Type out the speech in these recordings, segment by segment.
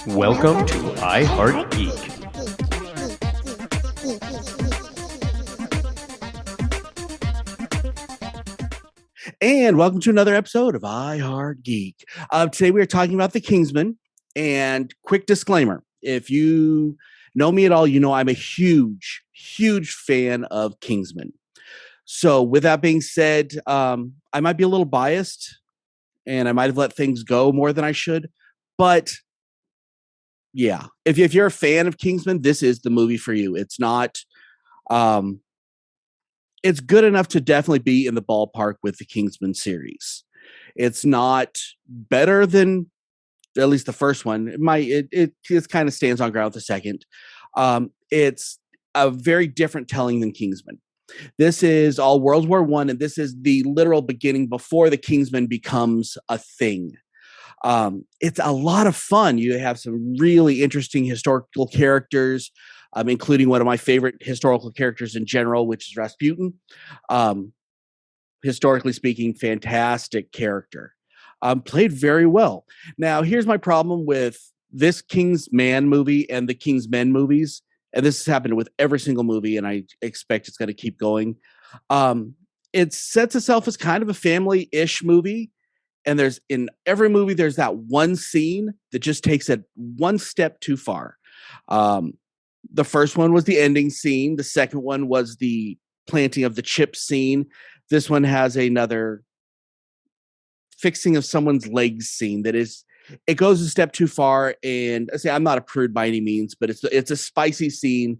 Welcome to I Heart Geek. And welcome to another episode of I Heart Geek. Today we are talking about The Kingsman. And quick disclaimer, if you know me at all, you know I'm a huge, huge fan of Kingsman. So with that being said, I might be a little biased and I might have let things go more than I should. But yeah, if you're a fan of Kingsman, this is the movie for you. It's not... it's good enough to definitely be in the ballpark with the Kingsman series. It's not better than at least the first one. It kind of stands on ground with the second. It's a very different telling than Kingsman. This is all World War I, and this is the literal beginning before the Kingsman becomes a thing. It's a lot of fun. You have some really interesting historical characters, including one of my favorite historical characters in general, which is Rasputin. Historically speaking, fantastic character. Played very well. Now, here's my problem with this Kingsman movie and the Kingsmen movies, and this has happened with every single movie, and I expect it's going to keep going. It sets itself as kind of a family-ish movie, and there's in every movie, there's that one scene that just takes it one step too far. The first one was the ending scene. The second one was the planting of the chip scene. This one has another fixing of someone's legs scene that is, it goes a step too far. And I say, I'm not a prude by any means, but it's a spicy scene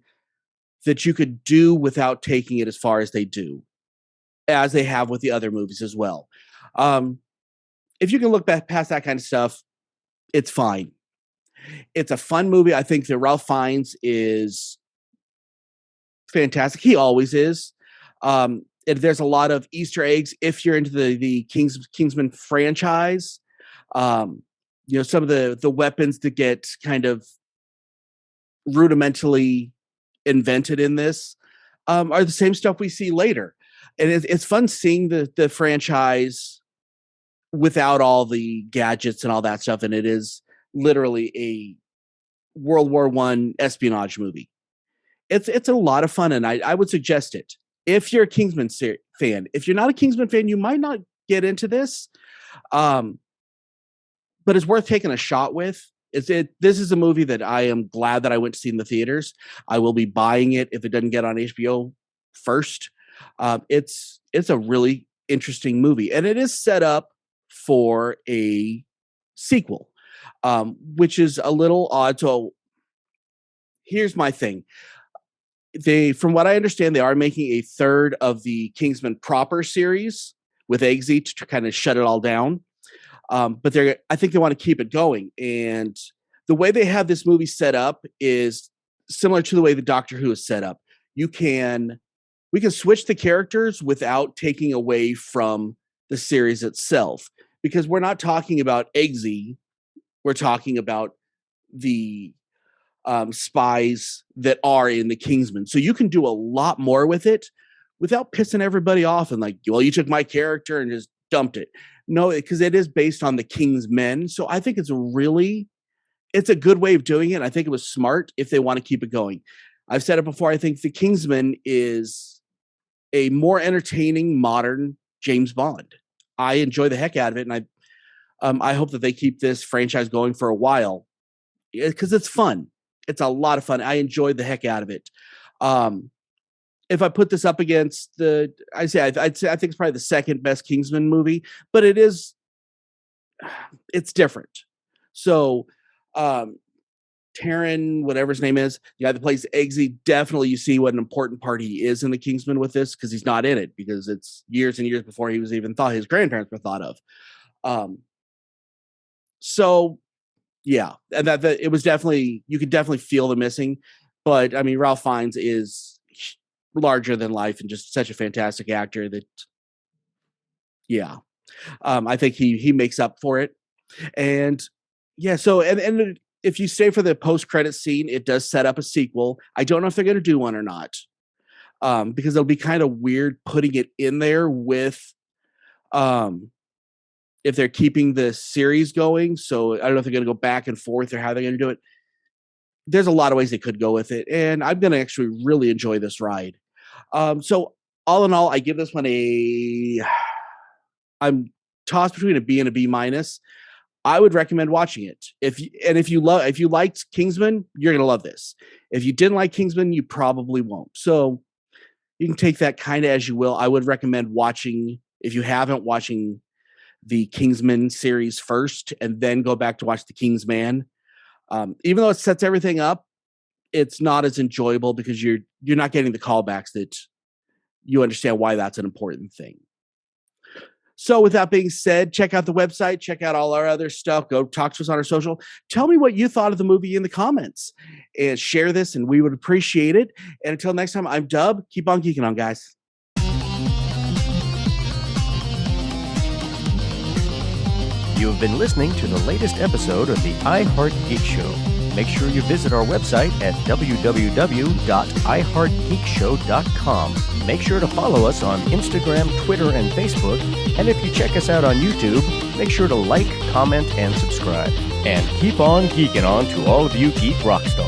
that you could do without taking it as far as they do, as they have with the other movies as well. If you can look back past that kind of stuff, it's fine. It's a fun movie. I think that Ralph Fiennes is fantastic. He always is. There's a lot of Easter eggs if you're into the Kingsman franchise. Some of the weapons that get kind of rudimentally invented in this are the same stuff we see later. And it's fun seeing the franchise without all the gadgets and all that stuff. And it is literally a World War I espionage movie. It's a lot of fun, and I would suggest it. If you're a Kingsman fan, if you're not a Kingsman fan, you might not get into this, but it's worth taking a shot with. This is a movie that I am glad that I went to see in the theaters. I will be buying it if it doesn't get on HBO first. It's a really interesting movie, and it is set up for a sequel, which is a little odd. So here's my thing. From what I understand, they are making a third of the Kingsman proper series with Eggsy to kind of shut it all down. But I think they want to keep it going. And the way they have this movie set up is similar to the way the Doctor Who is set up. We can switch the characters without taking away from the series itself, because we're not talking about Eggsy. We're talking about the spies that are in the Kingsman. So you can do a lot more with it without pissing everybody off and like, well, you took my character and just dumped it. No, because it is based on the Kingsmen. So I think it's a good way of doing it. I think it was smart if they want to keep it going. I've said it before. I think the Kingsman is a more entertaining modern James Bond. I enjoy the heck out of it. And I hope that they keep this franchise going for a while, because it's fun. It's a lot of fun. I enjoyed the heck out of it. If I put this up against I'd say I think it's probably the second best Kingsman movie, but it's different. So, Taron, whatever his name is, the guy that plays Eggsy, definitely you see what an important part he is in the Kingsman with this, because he's not in it, because it's years and years before he was even thought his grandparents were thought of. So yeah, and that it was definitely, you could definitely feel the missing, but I mean, Ralph Fiennes is larger than life and just such a fantastic actor that, yeah, I think he makes up for it. And yeah, so and if you stay for the post-credit scene, it does set up a sequel. I don't know if they're going to do one or not, because it'll be kind of weird putting it in there with if they're keeping the series going. So I don't know if they're going to go back and forth or how they're going to do it. There's a lot of ways they could go with it, and I'm going to actually really enjoy this ride. So all in all, I give this one I'm tossed between a B and a B minus. I would recommend watching it. If you liked Kingsman, you're going to love this. If you didn't like Kingsman, you probably won't. So you can take that kind of as you will. I would recommend watching, if you haven't, watching the Kingsman series first and then go back to watch the Kingsman. Even though it sets everything up, it's not as enjoyable because you're not getting the callbacks that you understand why that's an important thing. So with that being said, check out the website, check out all our other stuff. Go talk to us on our social. Tell me what you thought of the movie in the comments and share this, and we would appreciate it. And until next time, I'm Dub. Keep on geeking on, guys. You have been listening to the latest episode of the iHeart Geek Show. Make sure you visit our website at www.iheartgeekshow.com. Make sure to follow us on Instagram, Twitter, and Facebook. And if you check us out on YouTube, make sure to like, comment, and subscribe. And keep on geeking on to all of you geek rock stars.